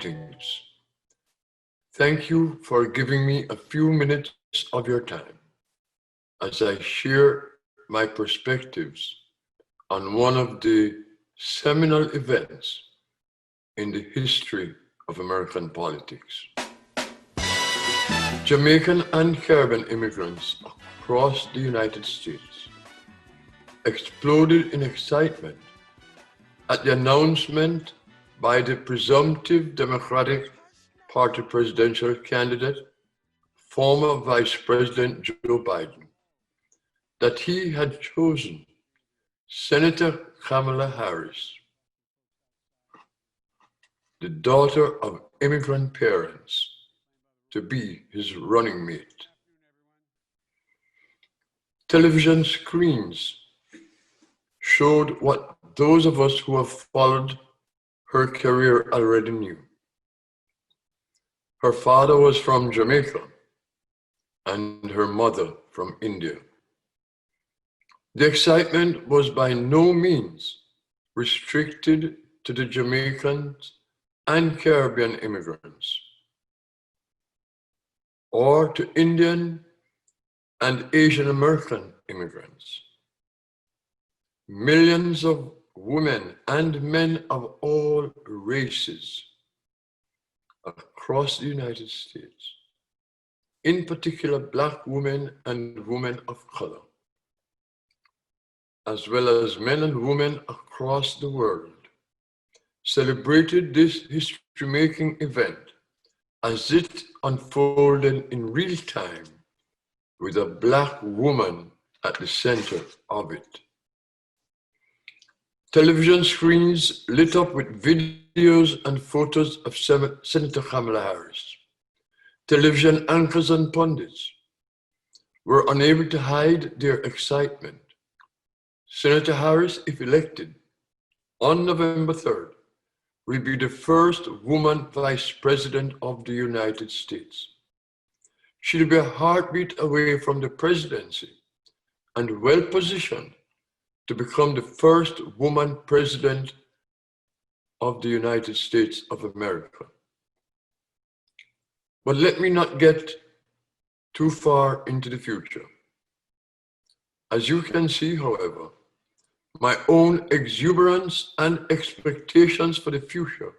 Greetings. Thank you for giving me a few minutes of your time as I share my perspectives on one of the seminal events in the history of American politics. Jamaican and Caribbean immigrants across the United States exploded in excitement at the announcement by the presumptive Democratic Party presidential candidate, former Vice President Joe Biden, that he had chosen Senator Kamala Harris, the daughter of immigrant parents, to be his running mate. Television screens showed what those of us who have followed her career already knew. Her father was from Jamaica and her mother from India. The excitement was by no means restricted to the Jamaicans and Caribbean immigrants, or to Indian and Asian American immigrants. Millions of women and men of all races across the United States, in particular Black women and women of color, as well as men and women across the world, celebrated this history-making event as it unfolded in real time with a Black woman at the center of it. Television screens lit up with videos and photos of Senator Kamala Harris. Television anchors and pundits were unable to hide their excitement. Senator Harris, if elected on November 3rd, will be the first woman vice president of the United States. She'll be a heartbeat away from the presidency and well positioned to become the first woman president of the United States of America. But let me not get too far into the future. As you can see, however, my own exuberance and expectations for the future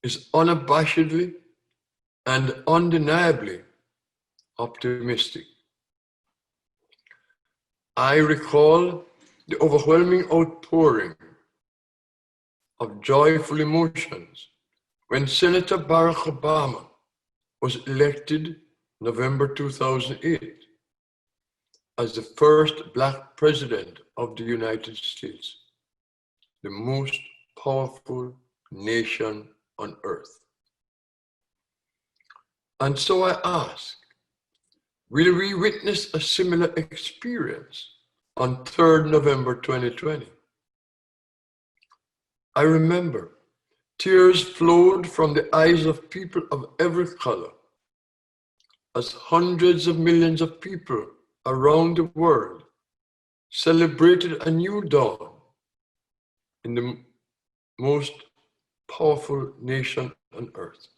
is unabashedly and undeniably optimistic. I recall the overwhelming outpouring of joyful emotions when Senator Barack Obama was elected November 2008 as the first Black president of the United States, the most powerful nation on earth. And so I ask, will we witness a similar experience on 3rd November 2020? I remember tears flowed from the eyes of people of every color as hundreds of millions of people around the world celebrated a new dawn in the most powerful nation on earth,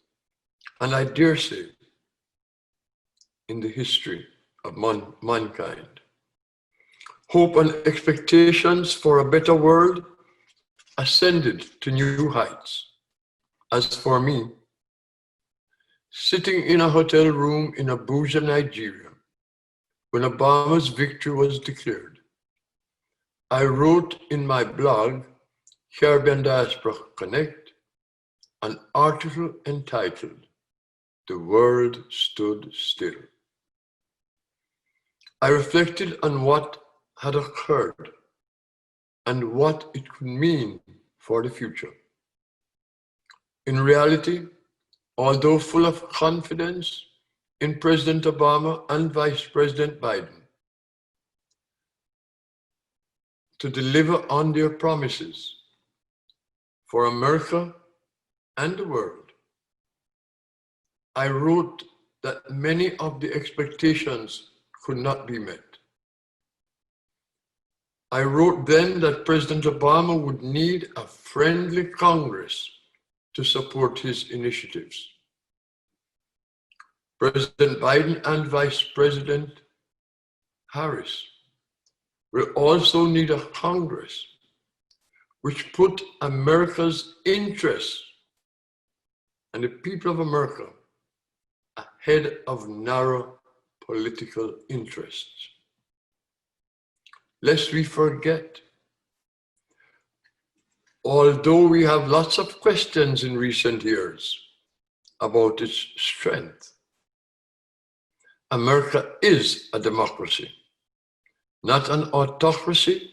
and I dare say, in the history of mankind. Hope and expectations for a better world ascended to new heights. As for me, sitting in a hotel room in Abuja, Nigeria, when Obama's victory was declared, I wrote in my blog, Caribbean Diaspora Connect, an article entitled, "The World Stood Still." I reflected on what had occurred and what it could mean for the future. In reality, although full of confidence in President Obama and Vice President Biden to deliver on their promises for America and the world, I wrote that many of the expectations could not be met. I wrote then that President Obama would need a friendly Congress to support his initiatives. President Biden and Vice President Harris will also need a Congress which put America's interests and the people of America ahead of narrow political interests. Lest we forget, although we have lots of questions in recent years about its strength, America is a democracy, not an autocracy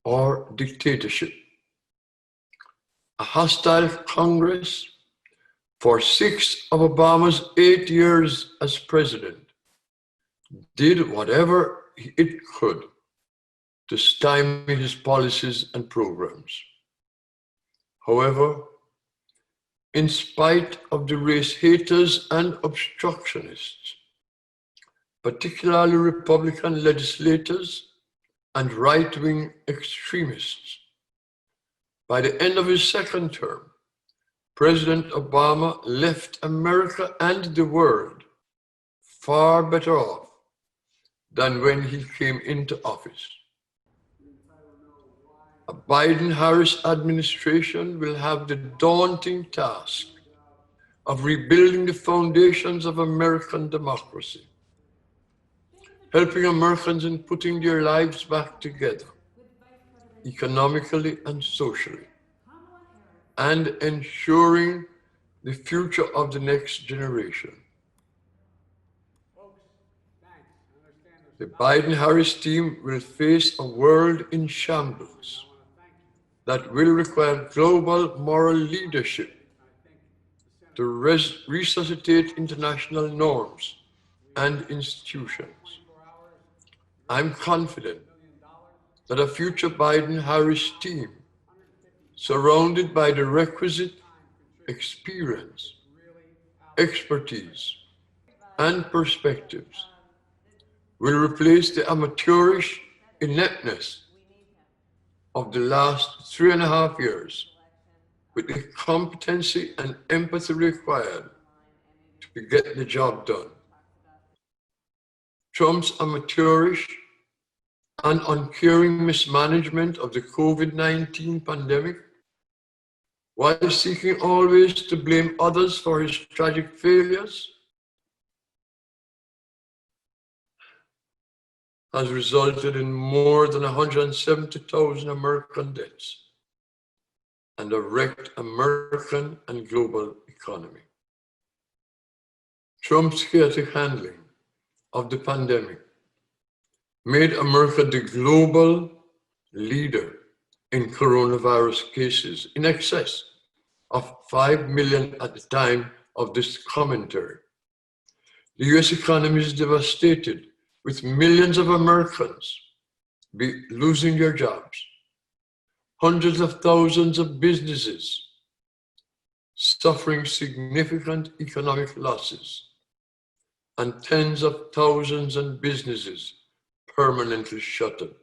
or dictatorship. A hostile Congress for 6 of Obama's 8 years as president did whatever it could to stymie his policies and programs. However, in spite of the race haters and obstructionists, particularly Republican legislators and right-wing extremists, by the end of his second term, President Obama left America and the world far better off than when he came into office. A Biden-Harris administration will have the daunting task of rebuilding the foundations of American democracy, helping Americans in putting their lives back together, economically and socially, and ensuring the future of the next generation. The Biden-Harris team will face a world in shambles that will require global moral leadership to resuscitate international norms and institutions. I'm confident that a future Biden-Harris team, surrounded by the requisite experience, expertise, and perspectives, will replace the amateurish ineptness of the last 3.5 years with the competency and empathy required to get the job done. Trump's amateurish and uncaring mismanagement of the COVID-19 pandemic, while seeking always to blame others for his tragic failures, has resulted in more than 170,000 American deaths and a wrecked American and global economy. Trump's chaotic handling of the pandemic made America the global leader in coronavirus cases, in excess of 5 million at the time of this commentary. The US economy is devastated, with millions of Americans losing their jobs, hundreds of thousands of businesses suffering significant economic losses, and tens of thousands of businesses permanently shuttered.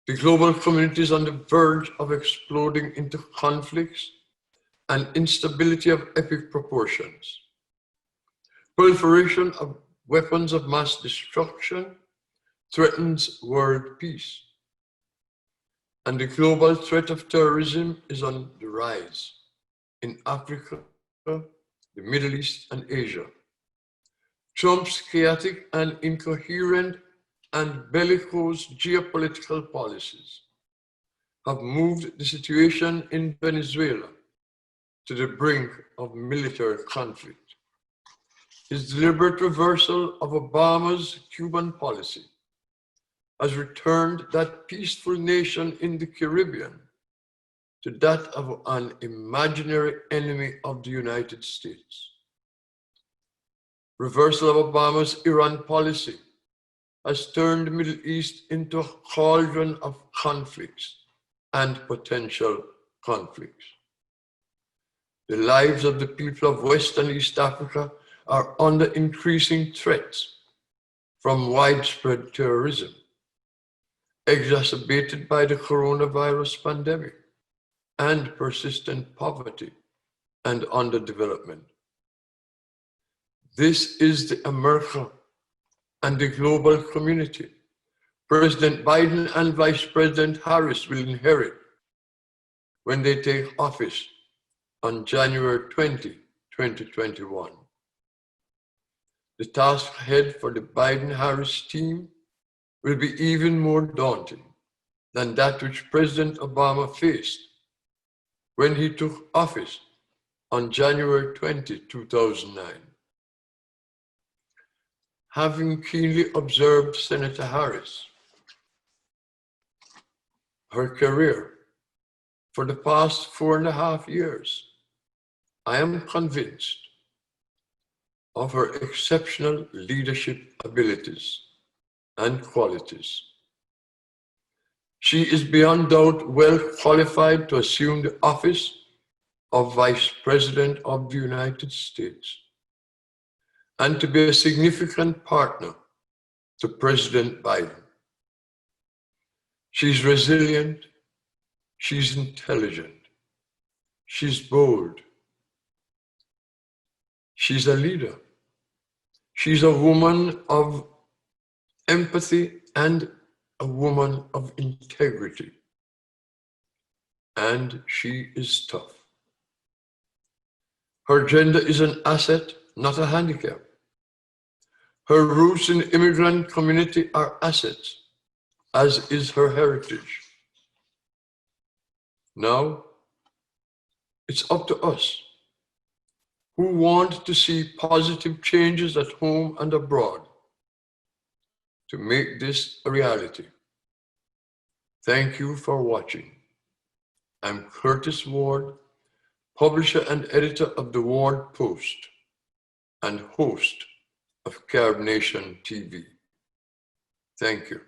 The global community is on the verge of exploding into conflicts and instability of epic proportions. Proliferation of weapons of mass destruction threatens world peace, and the global threat of terrorism is on the rise in Africa, the Middle East, and Asia. Trump's chaotic and incoherent and bellicose geopolitical policies have moved the situation in Venezuela to the brink of military conflict. His deliberate reversal of Obama's Cuban policy has returned that peaceful nation in the Caribbean to that of an imaginary enemy of the United States. Reversal of Obama's Iran policy has turned the Middle East into a cauldron of conflicts and potential conflicts. The lives of the people of West and East Africa are under increasing threats from widespread terrorism, exacerbated by the coronavirus pandemic. and persistent poverty and underdevelopment. This is the America and the global community President Biden and Vice President Harris will inherit when they take office on January 20, 2021. The task ahead for the Biden-Harris team will be even more daunting than that which President Obama faced when he took office on January 20, 2009. Having keenly observed Senator Harris, her career for the past 4.5 years, I am convinced of her exceptional leadership abilities and qualities. She is beyond doubt well qualified to assume the office of Vice President of the United States and to be a significant partner to President Biden. She's resilient, she's intelligent, she's bold, she's a leader, she's a woman of empathy and a woman of integrity, and she is tough. Her gender is an asset, not a handicap. Her roots in the immigrant community are assets, as is her heritage. Now, it's up to us who want to see positive changes at home and abroad to make this a reality. Thank you for watching. I'm Curtis Ward, publisher and editor of the Ward Post and host of Carib Nation TV. Thank you.